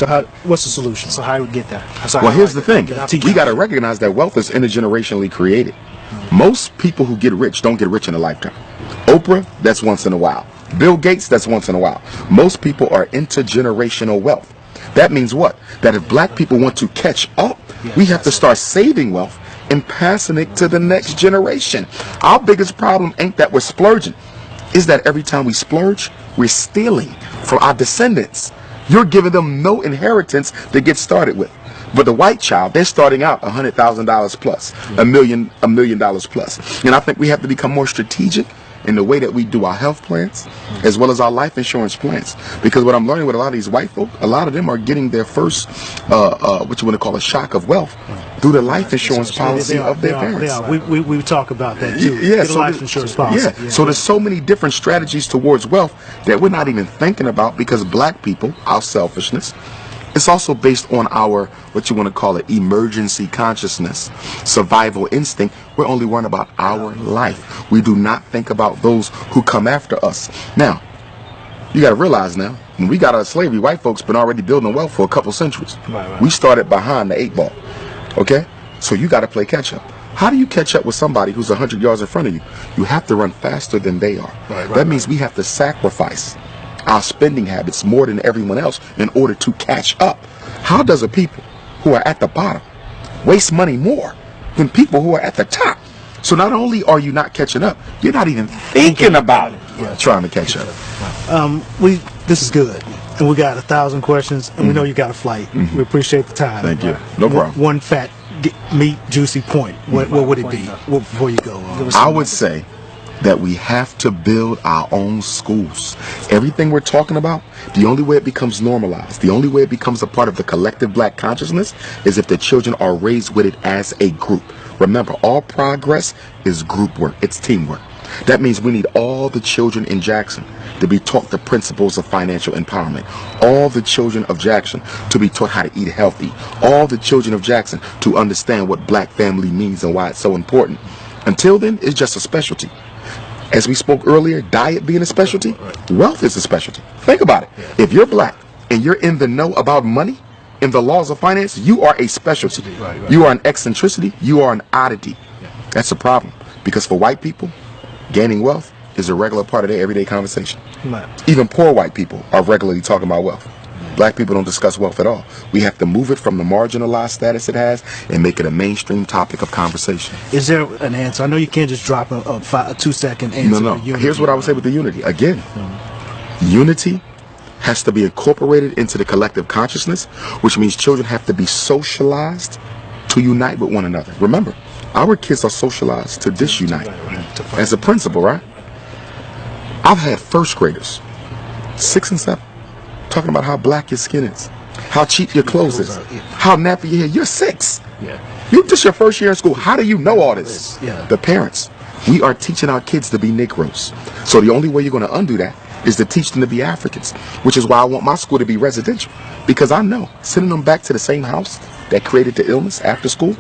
So what's the solution? So how do we get there? Well, here's the thing. We got to recognize that wealth is intergenerationally created. Most people who get rich don't get rich in a lifetime. Oprah, that's once in a while. Bill Gates, that's once in a while. Most people are intergenerational wealth. That means what? That if black people want to catch up, we have to start saving wealth and passing it to the next generation. Our biggest problem ain't that we're splurging. Is that every time we splurge, we're stealing from our descendants. You're giving them no inheritance to get started with. But the white child, they're starting out $100,000 plus, $1 million plus. And I think we have to become more strategic in the way that we do our health plans as well as our life insurance plans. Because what I'm learning with a lot of these white folk, a lot of them are getting their first, what you want to call a shock of wealth through the life insurance policy of their parents. We talk about that too. Yeah, so life insurance policy. Yeah. So there's so many different strategies towards wealth that we're not even thinking about because black people, our selfishness, it's also based on our, what you want to call it, emergency consciousness, survival instinct. We're only worrying about our life. We do not think about those who come after us. Now, you got to realize now, when we got out of slavery, white folks been already building wealth for a couple centuries. Right. We started behind the 8 ball. Okay? So you got to play catch up. How do you catch up with somebody who's 100 yards in front of you? You have to run faster than they are. That means we have to sacrifice our spending habits more than everyone else in order to catch up. How does a people who are at the bottom waste money more than people who are at the top? So not only are you not catching up, you're not even thinking about trying to catch up. This is good, and we got 1,000 questions, and we know you got a flight. We appreciate the time. Thank you. No problem. One fat, meat, juicy point. What would it be before you go? I would say that we have to build our own schools. Everything we're talking about, the only way it becomes normalized, the only way it becomes a part of the collective black consciousness is if the children are raised with it as a group. Remember, all progress is group work. It's teamwork. That means we need all the children in Jackson to be taught the principles of financial empowerment. All the children of Jackson to be taught how to eat healthy. All the children of Jackson to understand what black family means and why it's so important. Until then, it's just a specialty. As we spoke earlier, diet being a specialty, wealth is a specialty. Think about it. If you're black and you're in the know about money and the laws of finance, you are a specialty. You are an eccentricity. You are an oddity. That's a problem. Because for white people, gaining wealth is a regular part of their everyday conversation. Even poor white people are regularly talking about wealth. Black people don't discuss wealth at all. We have to move it from the marginalized status it has and make it a mainstream topic of conversation. Is there an answer? I know you can't just drop a 2-second answer. No. Here's what I would say with the unity. Again, unity has to be incorporated into the collective consciousness, which means children have to be socialized to unite with one another. Remember, our kids are socialized to disunite. As a principal, right? I've had first graders, 6 and 7, talking about how black your skin is, how cheap your clothes is, how nappy your hair. You're 6. This your first year in school. How do you know all this? The parents. We are teaching our kids to be Negroes. So the only way you're going to undo that is to teach them to be Africans, which is why I want my school to be residential. Because I know sending them back to the same house that created the illness after school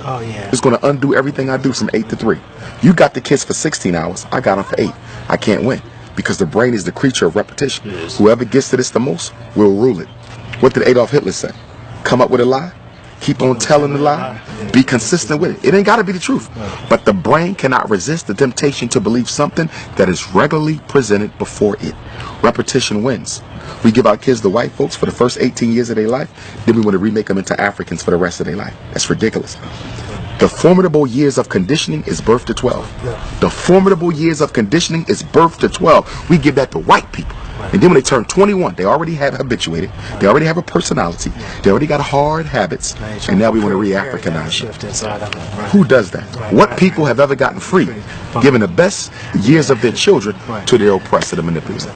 is going to undo everything I do from 8 to 3. You got the kids for 16 hours. I got them for 8. I can't win. Because the brain is the creature of repetition. Whoever gets to this the most will rule it. What did Adolf Hitler say? Come up with a lie, keep on telling the lie, be consistent with it. It ain't got to be the truth. But the brain cannot resist the temptation to believe something that is regularly presented before it. Repetition wins. We give our kids the white folks for the first 18 years of their life, then we want to remake them into Africans for the rest of their life. That's ridiculous. The formidable years of conditioning is birth to 12. The formidable years of conditioning is birth to 12. We give that to white people. And then when they turn 21, they already have habituated. They already have a personality. They already got hard habits. And now we want to re-Africanize them. Who does that? What people have ever gotten free, giving the best years of their children to their oppressor, the manipulator?